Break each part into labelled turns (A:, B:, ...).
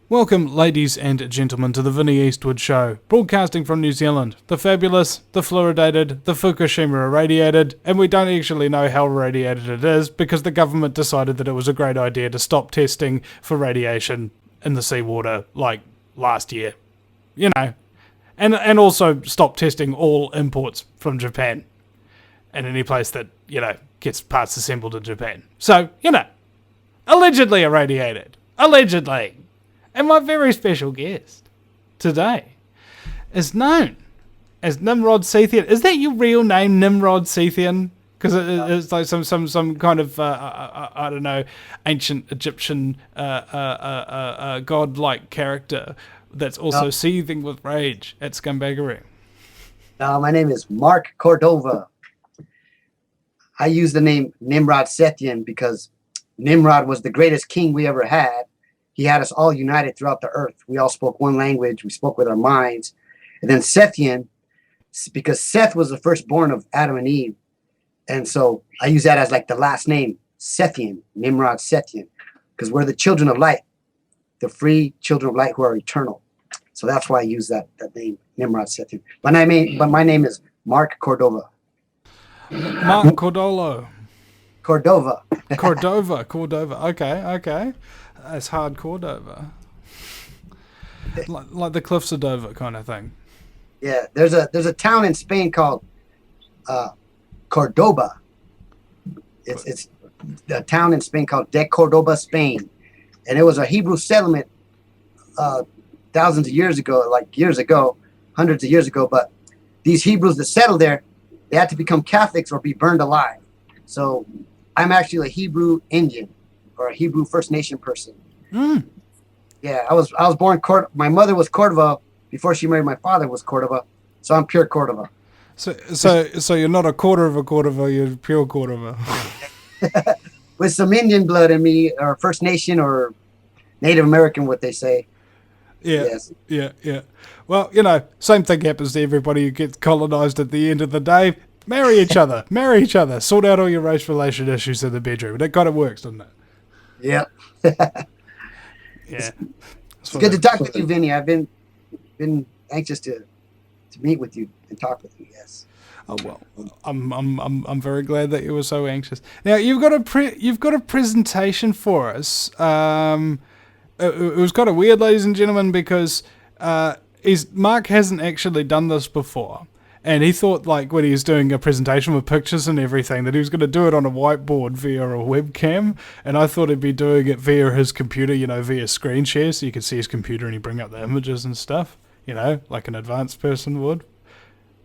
A: Welcome, ladies and gentlemen, to the Vinnie Eastwood Show, broadcasting from New Zealand. The fabulous, the fluoridated, the Fukushima irradiated, and we don't actually know how irradiated it is because the government decided that it was a great idea to stop testing for radiation in the seawater, like, last year. You know. And also stop testing all imports from Japan and any place that, you know, gets parts assembled in Japan. So, you know, allegedly irradiated. Allegedly. And my very special guest today is known as Nimrod Sethian. Is that your real name, Nimrod Sethian? Because it's like some kind of, I don't know, ancient Egyptian godlike character that's also seething with rage at scumbaggery.
B: No, my name is Mark Cordova. I use the name Nimrod Sethian because Nimrod was the greatest king we ever had. He had us all united throughout the earth. We all spoke one language. We spoke with our minds. And then Sethian, because Seth was the firstborn of Adam and Eve. And so I use that as like the last name, Sethian, Nimrod Sethian, because we're the children of light, the free children of light who are eternal. So that's why I use that name, Nimrod Sethian. But my name is Mark Cordova.
A: Mark Cordolo.
B: Cordova.
A: Cordova. Okay. That's hard Cordova. Like the cliffs of Dover kind of thing.
B: Yeah, there's a town in Spain called Cordova. It's a town in Spain called de Cordova, Spain. And it was a Hebrew settlement thousands of years ago, hundreds of years ago. But these Hebrews that settled there, they had to become Catholics or be burned alive. So I'm actually a Hebrew Indian or a Hebrew First Nation person. Yeah, I was born my mother was Cordova before she married my father was Cordova. So I'm pure Cordova.
A: So you're not a quarter of a Cordova, you're pure Cordova.
B: With some Indian blood in me, or First Nation or Native American, what they say.
A: Yeah,
B: yes.
A: Yeah. Well, you know, same thing happens to everybody who gets colonized at the end of the day. Marry each other. Sort out all your race relation issues in the bedroom. That kind of works, doesn't it?
B: Yeah.
A: Yeah.
B: It's good to talk with you, Vinny. I've been anxious to meet with you and talk with you. Yes.
A: Oh well, I'm very glad that you were so anxious. Now you've got a presentation for us. It was kind of weird, ladies and gentlemen, because Mark hasn't actually done this before. And he thought, like, when he was doing a presentation with pictures and everything, that he was going to do it on a whiteboard via a webcam. And I thought he'd be doing it via his computer, you know, via screen share, so you could see his computer and he'd bring up the images and stuff, you know, like an advanced person would.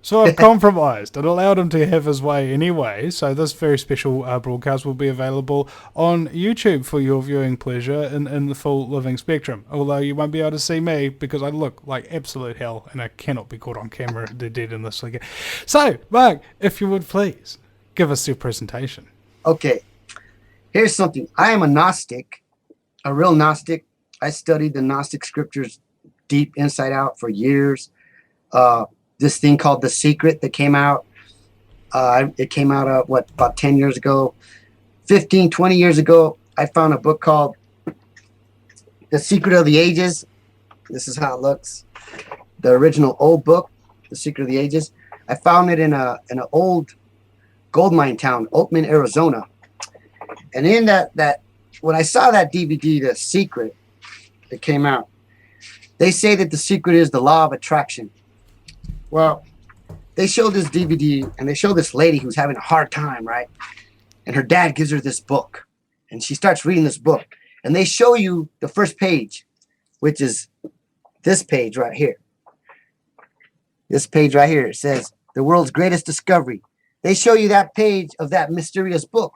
A: So I've compromised and allowed him to have his way anyway. So this very special broadcast will be available on YouTube for your viewing pleasure in the full living spectrum. Although you won't be able to see me because I look like absolute hell and I cannot be caught on camera dead in this again. So, Mark, if you would please, give us your presentation.
B: Okay. Here's something. I am a Gnostic, a real Gnostic. I studied the Gnostic scriptures deep inside out for years. This thing called The Secret that came out. It came out about 10 years ago. 15, 20 years ago, I found a book called The Secret of the Ages. This is how it looks. The original old book, The Secret of the Ages. I found it in an old gold mine town, Oatman, Arizona. And in that when I saw that DVD, The Secret, that came out, they say that the secret is the law of attraction. Well, they showed this DVD and they show this lady who's having a hard time, right? And her dad gives her this book and she starts reading this book and they show you the first page, which is this page right here. This page right here, it says the world's greatest discovery. They show you that page of that mysterious book.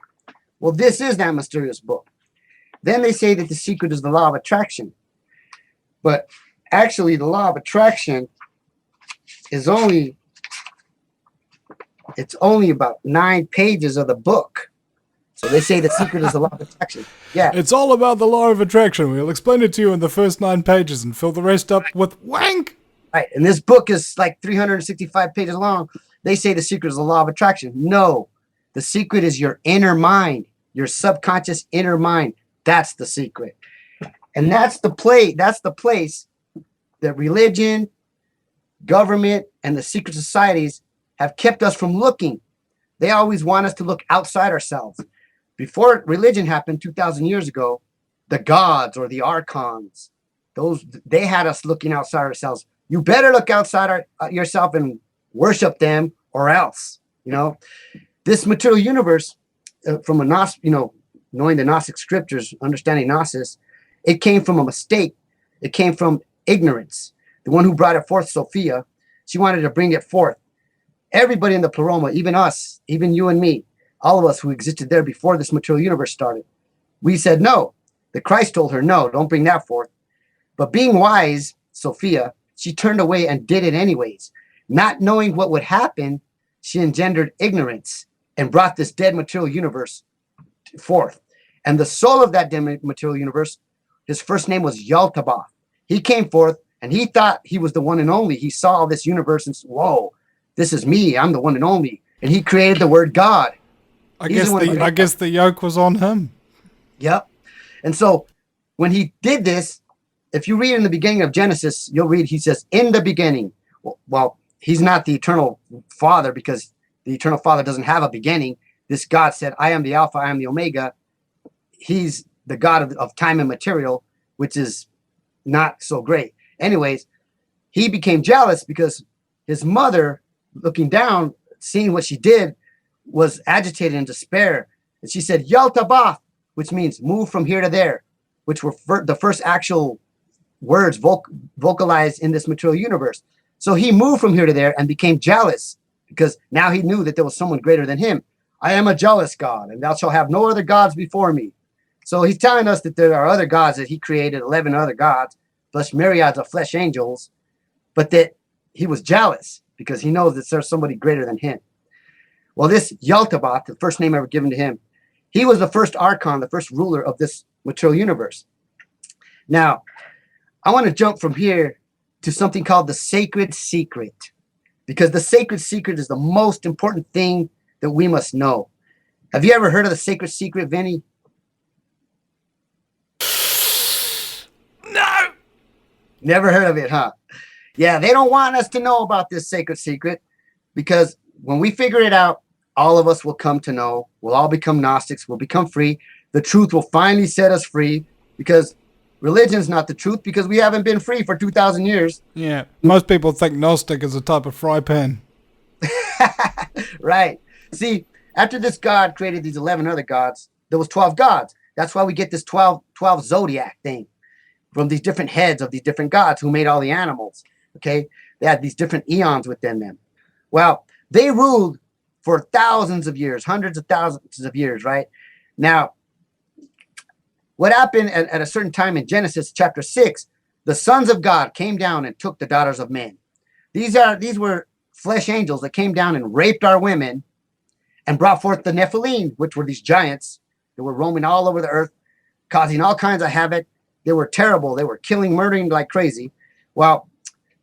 B: Well, this is that mysterious book. Then they say that the secret is the law of attraction. But actually the law of attraction is only about 9 pages of the book. So they say the secret is the law of attraction. Yeah.
A: It's all about the law of attraction. We'll explain it to you in the first 9 pages and fill the rest up with wank.
B: Right. And this book is like 365 pages long. They say the secret is the law of attraction. No. The secret is your inner mind, your subconscious inner mind. That's the secret. And that's the place that religion, government, and the secret societies have kept us from looking. They always want us to look outside ourselves. Before religion happened 2,000 years ago, the gods or the archons, they had us looking outside ourselves. You better look outside yourself and worship them, or else. This material universe, from a Gnostic, knowing the Gnostic scriptures, understanding Gnosis, it came from a mistake. It came from ignorance. The one who brought it forth, Sophia, she wanted to bring it forth. Everybody in the pleroma, even us, even you and me, all of us who existed there before this material universe started, we said no. The Christ told her, no, don't bring that forth. But being wise, Sophia, she turned away and did it anyways. Not knowing what would happen, she engendered ignorance and brought this dead material universe forth. And the soul of that dead material universe, his first name was Yaltabaoth. He came forth and he thought he was the one and only. He saw this universe and said, whoa, this is me. I'm the one and only. And he created the word God.
A: I guess the yoke was on him.
B: Yep. And so when he did this, if you read in the beginning of Genesis, you'll read, he says, in the beginning. Well, he's not the eternal father, because the eternal father doesn't have a beginning. This God said, I am the Alpha, I am the Omega. He's the God of time and material, which is not so great. Anyways, he became jealous because his mother, looking down, seeing what she did, was agitated in despair. And she said, Yaltabaoth, which means move from here to there, which were the first actual words vocalized in this material universe. So he moved from here to there and became jealous, because now he knew that there was someone greater than him. I am a jealous God, and thou shalt have no other gods before me. So he's telling us that there are other gods, that he created 11 other gods, plus myriads of flesh angels, but that he was jealous because he knows that there's somebody greater than him. Well, this Yaltabaoth, the first name ever given to him, he was the first archon, the first ruler of this material universe. Now, I want to jump from here to something called the sacred secret, because the sacred secret is the most important thing that we must know. Have you ever heard of the sacred secret, Vinny?
A: No.
B: Never heard of it, huh? Yeah, they don't want us to know about this sacred secret, because when we figure it out, all of us will come to know. We'll all become Gnostics. We'll become free. The truth will finally set us free, because religion's not the truth, because we haven't been free for 2,000 years.
A: Yeah, most people think Gnostic is a type of fry pan.
B: Right. See, after this God created these 11 other gods, there was 12 gods. That's why we get this 12 zodiac thing from these different heads of these different gods who made all the animals. Okay, they had these different eons within them. Well, they ruled for thousands of years, hundreds of thousands of years, right? Now, what happened at a certain time in Genesis chapter 6, the sons of God came down and took the daughters of men. These were flesh angels that came down and raped our women and brought forth the Nephilim, which were these giants that were roaming all over the earth, causing all kinds of havoc. They were terrible. They were killing, murdering like crazy. Well,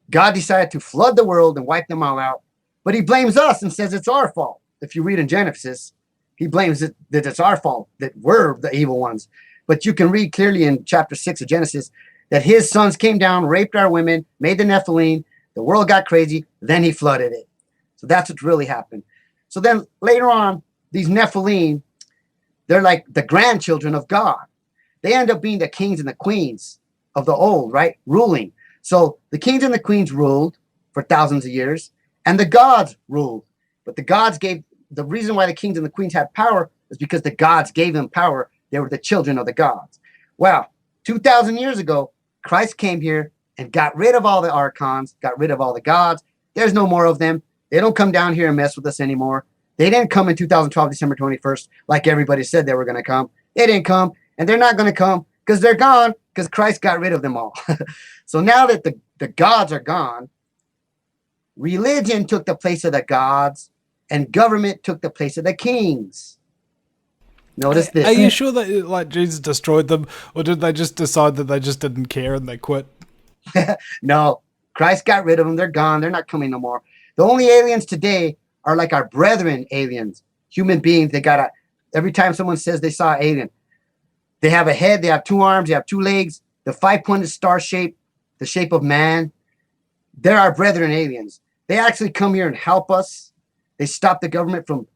B: God decided to flood the world and wipe them all out. But he blames us and says it's our fault. If you read in Genesis, he blames it that it's our fault, that we're the evil ones. But you can read clearly in chapter 6 of Genesis that his sons came down, raped our women, made the Nephilim, the world got crazy, then he flooded it. So that's what really happened. So then later on, these Nephilim, they're like the grandchildren of God. They end up being the kings and the queens of the old, right? Ruling. So the kings and the queens ruled for thousands of years, and the gods ruled. But the gods the reason why the kings and the queens had power is because the gods gave them power. They were the children of the gods. Well, 2,000 years ago, Christ came here and got rid of all the archons, got rid of all the gods. There's no more of them. They don't come down here and mess with us anymore. They didn't come in 2012, December 21st, like everybody said they were going to come. They didn't come, and they're not going to come because they're gone, because Christ got rid of them all. So now that the gods are gone, religion took the place of the gods, and government took the place of the kings. Notice this.
A: Are you sure that Jesus destroyed them, or did they just decide that they just didn't care and they quit?
B: No, Christ got rid of them. They're gone. They're not coming no more. The only aliens today are like our brethren aliens, human beings. Every time someone says they saw an alien, they have a head, they have 2 arms, they have 2 legs, the 5-pointed star shape, the shape of man. They're our brethren aliens. They actually come here and help us. They stop the government from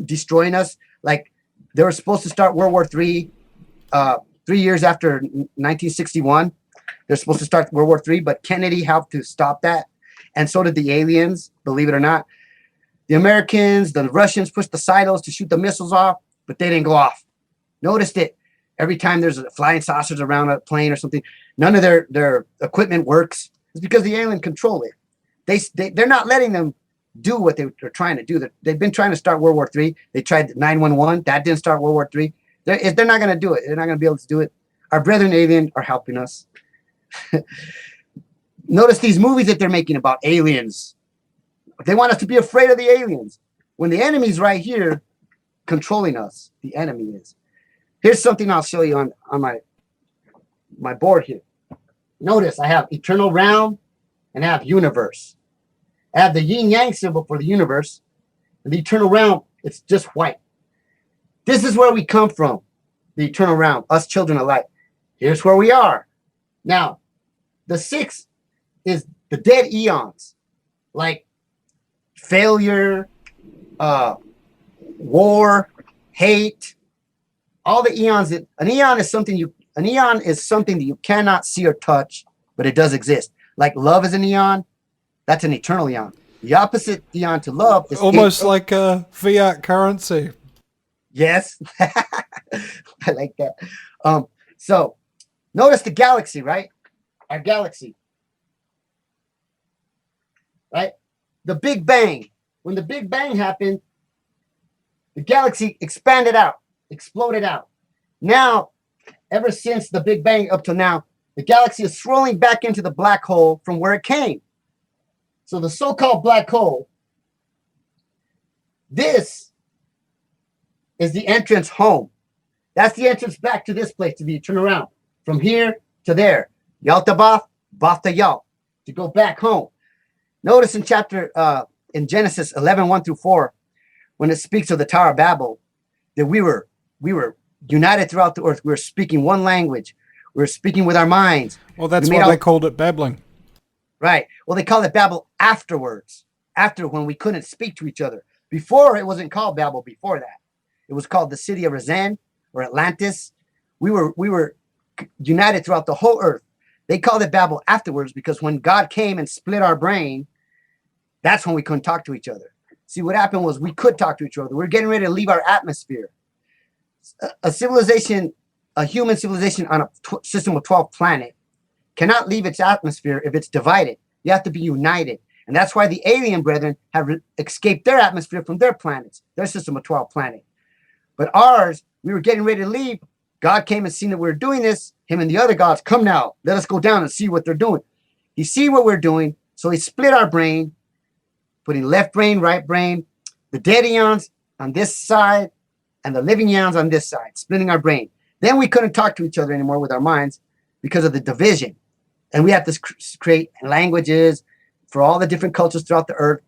B: destroying us. Like they were supposed to start World War III 3 years after 1961. They're supposed to start World War III, but Kennedy helped to stop that. And so did the aliens, believe it or not. The Americans, the Russians pushed the silos to shoot the missiles off, but they didn't go off. Noticed it. Every time there's a flying saucers around a plane or something, none of their equipment works. It's because the alien control it. They're not letting them do what they're trying to do. They've been trying to start World War III. They tried 911. That didn't start World War III. They're not going to do it. They're not going to be able to do it. Our brethren alien are helping us. Notice these movies that they're making about aliens. They want us to be afraid of the aliens when the enemy's right here controlling us. The enemy is. Here's something I'll show you on my board here. Notice I have eternal realm and I have universe. I have the yin yang symbol for the universe, and the eternal realm, it's just white. This is where we come from, the eternal realm, us children of light. Here's where we are. Now, the 6 is the dead eons, like failure, war, hate, all the eons. An eon is something that you cannot see or touch, but it does exist. Like love is an eon. That's an eternal eon. The opposite eon to love is
A: almost like a fiat currency.
B: Yes. I like that. So notice the galaxy, right? Our galaxy. Right? The Big Bang. When the Big Bang happened, the galaxy expanded out, exploded out. Now, ever since the Big Bang up to now, the galaxy is swirling back into the black hole from where it came. So the so-called black hole, this is the entrance home. That's the entrance back to this place, to the eternal realm. From here to there. Yalta Bath, Bath to Yalt, to go back home. Notice in in Genesis 11, 1-4, when it speaks of the Tower of Babel, that we were united throughout the earth. We were speaking one language. We were speaking with our minds.
A: Well, that's why they called it babbling.
B: Right. Well, they called it Babel afterwards, after when we couldn't speak to each other. Before, it wasn't called Babel before that. It was called the city of Susanne or Atlantis. We were united throughout the whole earth. They called it Babel afterwards because when God came and split our brain, that's when we couldn't talk to each other. See, what happened was we could talk to each other. We're getting ready to leave our atmosphere. A civilization, a human civilization on a system of 12 planets cannot leave its atmosphere if it's divided. You have to be united. And that's why the alien brethren have escaped their atmosphere from their planets, their system of 12 planets. But ours, we were getting ready to leave. God came and seen that we were doing this. Him and the other gods, come now, let us go down and see what they're doing. He see what we're doing, so he split our brain, putting left brain, right brain, the dead eons on this side, and the living eons on this side, splitting our brain. Then we couldn't talk to each other anymore with our minds because of the division. And we have to create languages for all the different cultures throughout the earth.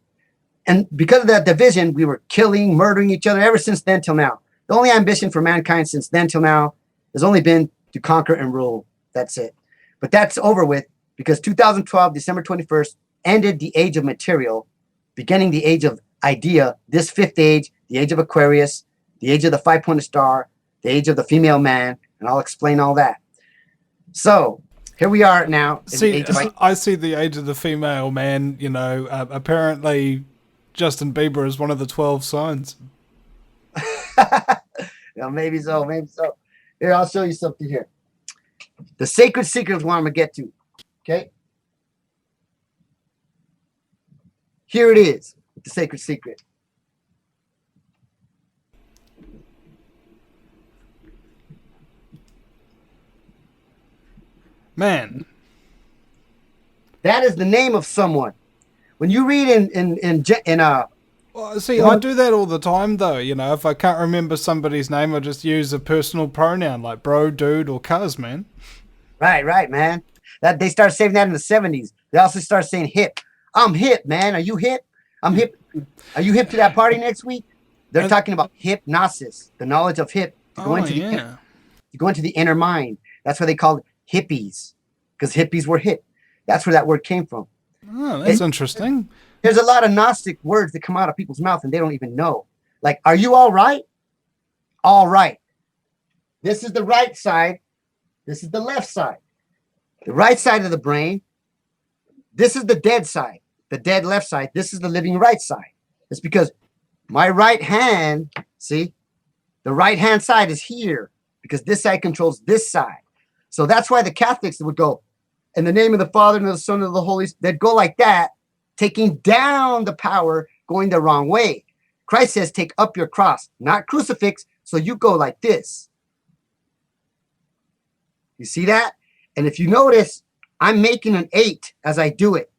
B: And because of that division, we were killing, murdering each other ever since then till now. The only ambition for mankind since then till now has only been to conquer and rule. That's it. But that's over with because 2012, December 21st, ended the age of material, beginning the age of idea, this 5th age, the age of Aquarius, the age of the 5-pointed star, the age of the female man, and I'll explain all that. So here we are now.
A: I see the age of the female man, apparently Justin Bieber is one of the 12 signs.
B: Maybe so. Here, I'll show you something here. The sacred secret is what I'm going to get to. Okay? Here it is, the sacred secret.
A: Man.
B: That is the name of someone. When you read
A: Well, see, I do that all the time, though. If I can't remember somebody's name, I just use a personal pronoun like bro, dude, or cuz, man.
B: Right, man. That they started saying that in the 70s. They also started saying hip. I'm hip, man. Are you hip? I'm hip. Are you hip to that party next week? They're talking about hypnosis, the knowledge of hip. To go into
A: yeah.
B: to go into the inner mind. That's why they called hippies, because hippies were hip. That's where that word came from.
A: Oh, that's interesting.
B: There's a lot of Gnostic words that come out of people's mouth and they don't even know. Like, are you all right? All right. This is the right side. This is the left side. The right side of the brain. This is the dead side. The dead left side. This is the living right side. It's because my right hand, see, the right hand side is here because this side controls this side. So that's why the Catholics would go, in the name of the Father and of the Son and of the Holy Spirit, they'd go like that, taking down the power, going the wrong way. Christ says, take up your cross, not crucifix. So you go like this. You see that? And if you notice, I'm making an 8 as I do it.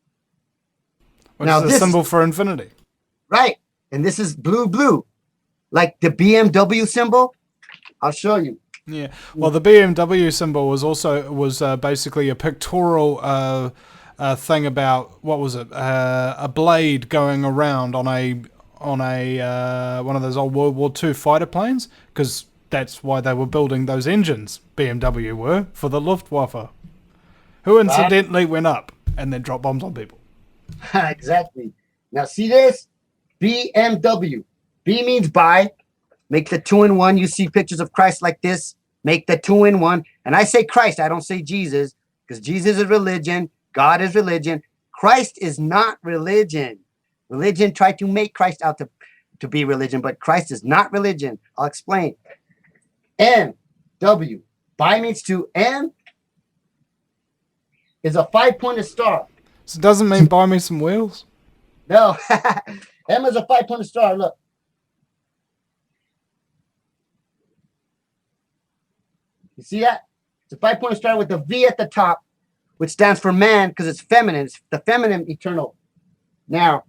A: Which now, is a symbol for infinity.
B: Right. And this is blue, blue. Like the BMW symbol. I'll show you.
A: Yeah. Well, the BMW symbol was basically a pictorial thing about, what was it? A blade going around on a one of those old World War II fighter planes, because that's why they were building those engines. BMW were for the Luftwaffe, who incidentally went up and then dropped bombs on people.
B: Exactly. Now see this? BMW. B means by. Make the 2-in-1. You see pictures of Christ like this. Make the 2-in-1. And I say Christ. I don't say Jesus, because Jesus is religion. God is religion. Christ is not religion. Religion tried to make Christ out to be religion, but Christ is not religion. I'll explain. M, W. By means to. M is a 5-pointed star.
A: So it doesn't mean buy me some wheels?
B: No. M is a 5-pointed star. Look. You see that? It's a 5-pointed star with a V at the top, which stands for man because it's feminine. It's the feminine eternal. Now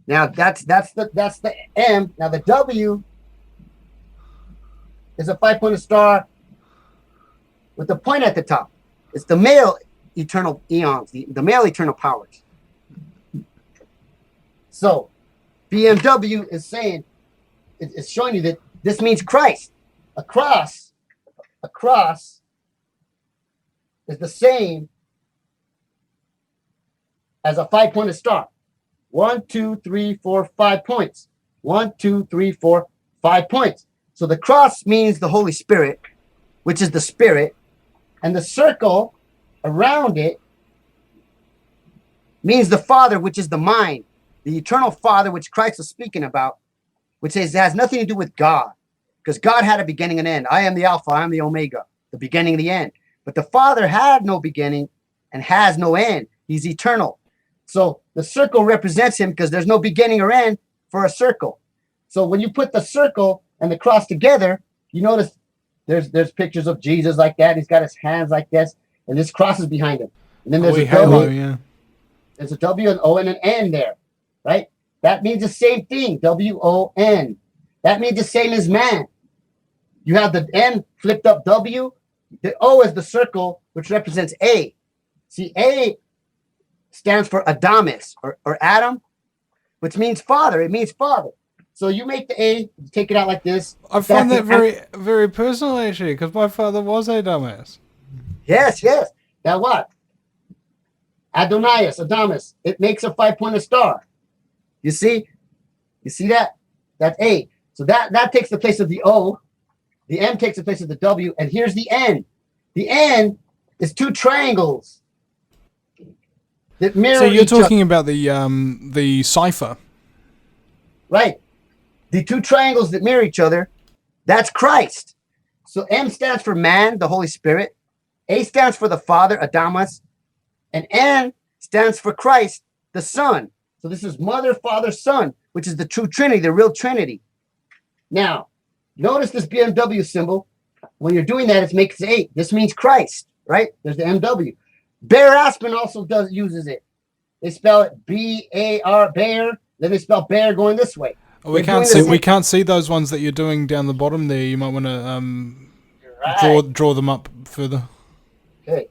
B: that's the M. Now the W is a 5-pointed star with a point at the top. It's the male eternal eons, the male eternal powers. So BMW is saying, it's showing you that this means Christ. A cross is the same as a 5-pointed star. 1, 2, 3, 4, 5 points. 1, 2, 3, 4, 5 points. So the cross means the Holy Spirit, which is the spirit, and the circle around it means the Father, which is the mind, the eternal Father, which Christ was speaking about, which says it has nothing to do with God, because God had a beginning and end. I am the Alpha, I am the Omega, the beginning and the end. But the Father had no beginning and has no end. He's eternal. So the circle represents him because there's no beginning or end for a circle. So when you put the circle and the cross together, you notice there's pictures of Jesus like that. He's got his hands like this, and this cross is behind him. And then there's a W.
A: Yeah.
B: There's a W, an O, and an N there, right? That means the same thing, W-O-N. That means the same as man. You have the N flipped up W. The O is the circle, which represents A. See, A stands for Adamus, or Adam, which means father. It means father. So you make the A, you take it out like this.
A: I find that very, very personal, actually, because my father was a dumbass.
B: Yes. Now what? Adamus. It makes a 5-pointed star. You see that? That's A. So that takes the place of the O. The M takes the place of the W. And here's the N. The N is 2 triangles that mirror.
A: So you're talking about the cipher,
B: right? The 2 triangles that mirror each other. That's Christ. So M stands for man, the Holy Spirit. A stands for the Father, Adamus, and N stands for Christ, the Son. So this is Mother, Father, Son, which is the true Trinity, the real Trinity. Now, notice this BMW symbol. When you're doing that, it makes 8. This means Christ, right? There's the MW. Bear Aspen also uses it. They spell it B-A-R, bear. Then they spell bear going this way.
A: Oh, we can't see those ones that you're doing down the bottom there. You might want to draw them up further.
B: Okay.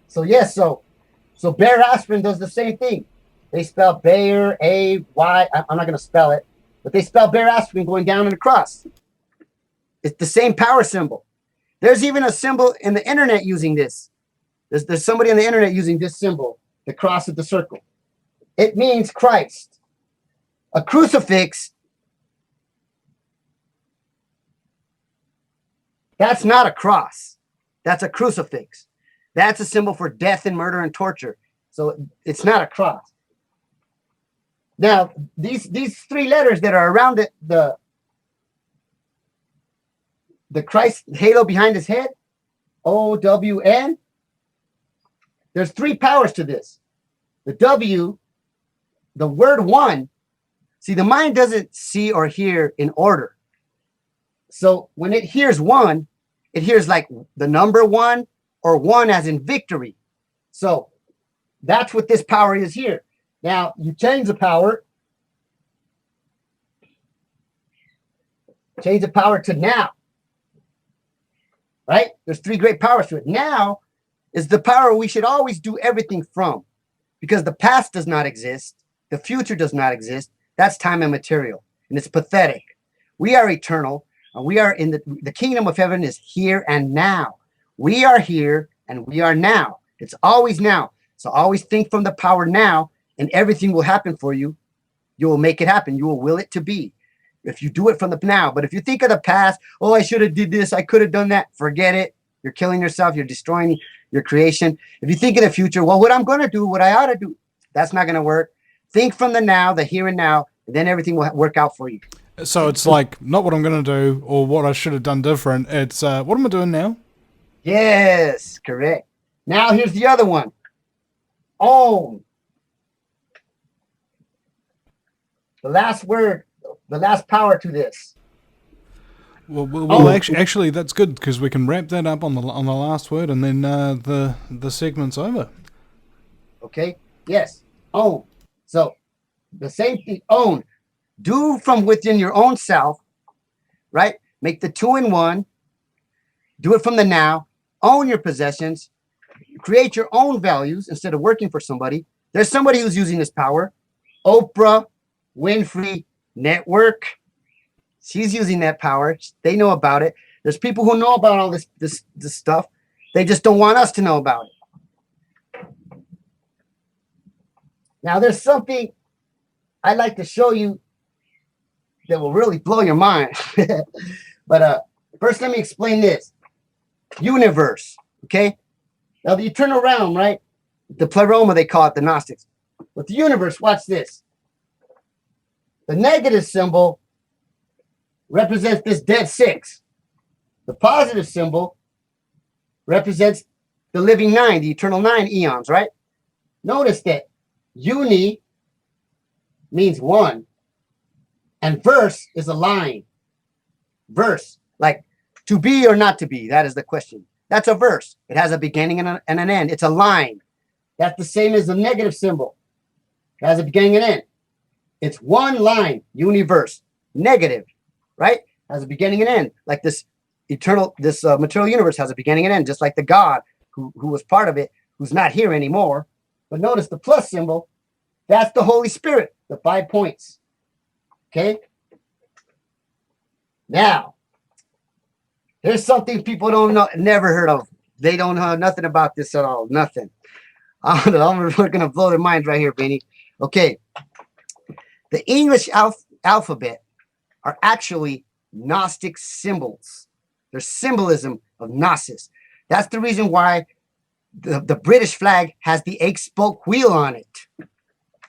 B: So yes, so So Bayer aspirin does the same thing. They spell Bayer, A-Y. I'm not going to spell it, but they spell Bayer aspirin going down and across. It's the same power symbol. There's even a symbol in the internet using this. There's somebody on the internet using this symbol, the cross with the circle. It means Christ. A crucifix, that's not a cross. That's a crucifix. That's a symbol for death and murder and torture. So it's not a cross. Now, these three letters that are around it, the Christ halo behind his head, O-W-N, there's three powers to this. The W, the word one, see, the mind doesn't see or hear in order. So when it hears one, it hears like the number one or one as in victory. So that's what this power is here. Now, you change the power. Change the power to now. Right? There's three great powers to it. Now is the power we should always do everything from, because the past does not exist. The future does not exist. That's time and material, and it's pathetic. We are eternal, and we are in the kingdom of heaven is here and now. We are here, and we are now. It's always now. So always think from the power now, and everything will happen for you. You will make it happen. You will will it to be. If you do it from the now. But if you think of the past, oh, I should have did this, I could have done that, forget it. You're killing yourself. You're destroying your creation. If you think of the future, well, what I'm going to do, what I ought to do, that's not going to work. Think from the now, the here and now, and then everything will work out for you.
A: So it's like not what I'm going to do or what I should have done different. It's what am I doing now?
B: Yes, correct. Now here's the other one. Own. The last word, the last power to this.
A: Well, actually, that's good because we can wrap that up on the last word, and then the segment's over.
B: Okay. Yes. Own. So the same thing. Own. Do from within your own self. Right. Make the two in one. Do it from the now. Own your possessions. Create your own values instead of working for somebody. There's somebody who's using this power. Oprah Winfrey Network. She's using that power. They know about it. There's people who know about all this stuff. They just don't want us to know about it. Now, there's something I'd like to show you that will really blow your mind. But first, let me explain this. Universe, okay? Now, the eternal realm, right? The pleroma, they call it, the Gnostics. But the universe, watch this. The negative symbol represents this dead six. The positive symbol represents the living nine, the eternal 9 eons, right? Notice that uni means one, and verse is a line. Verse, like to be or not to be, that is the question. That's a verse. It has a beginning and an end. It's a line. That's the same as the negative symbol. It has a beginning and end. It's one line, universe. Negative, right? Has a beginning and end. Like this eternal, this material universe has a beginning and end, just like the God who was part of it, who's not here anymore. But notice the plus symbol, that's the Holy Spirit, the 5 points. Okay? Now, there's something people don't know, never heard of. They don't know nothing about this at all. Nothing. We're going to blow their minds right here, Benny. Okay. The English alphabet are actually Gnostic symbols. They're symbolism of Gnosis. That's the reason why the British flag has the 8-spoke wheel on it.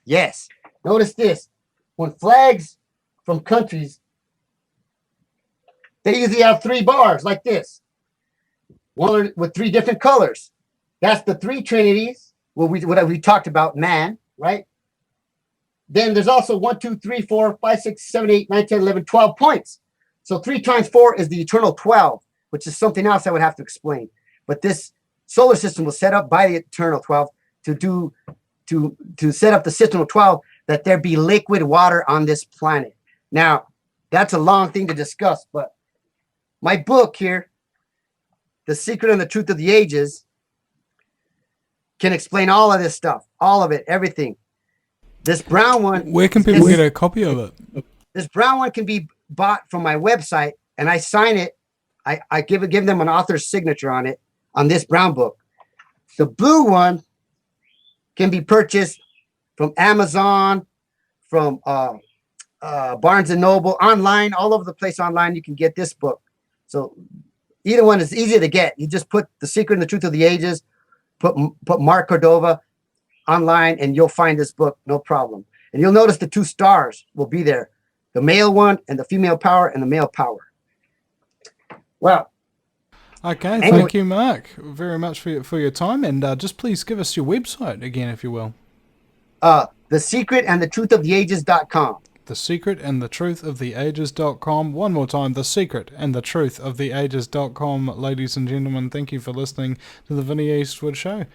B: Yes. Notice this. When flags from countries, they usually have 3 bars like this. One with 3 different colors. That's the 3 trinities, what we talked about, man, right? Then there's also 1, 2, 3, 4, 5, 6, 7, 8, 9, 10, 11, 12 points. So 3 times 4 is the eternal 12, which is something else I would have to explain. But this solar system was set up by the eternal 12 to set up the system of 12 that there be liquid water on this planet. Now, that's a long thing to discuss, but my book here, The Secret and the Truth of the Ages, can explain all of this stuff, all of it, everything. This brown one.
A: Where can people get a copy of it?
B: This brown one can be bought from my website, and I sign it. I give them an author's signature on it on this brown book. The blue one can be purchased from Amazon, from Barnes and Noble, online, all over the place online. You can get this book. So either one is easy to get. You just put The Secret and the Truth of the Ages, put Mark Cordova online, and you'll find this book, no problem. And you'll notice the 2 stars will be there, the male one and the female power and the male power. Well,
A: okay,
B: anyway.
A: Thank you, Mark, very much for your time, and just please give us your website again, if you will.
B: The Secret and the Truth of the Ages.com.
A: The Secret and the Truth of the Ages.com. One more time, The Secret and the Truth of the Ages.com. Ladies and gentlemen, thank you for listening to the Vinnie Eastwood Show.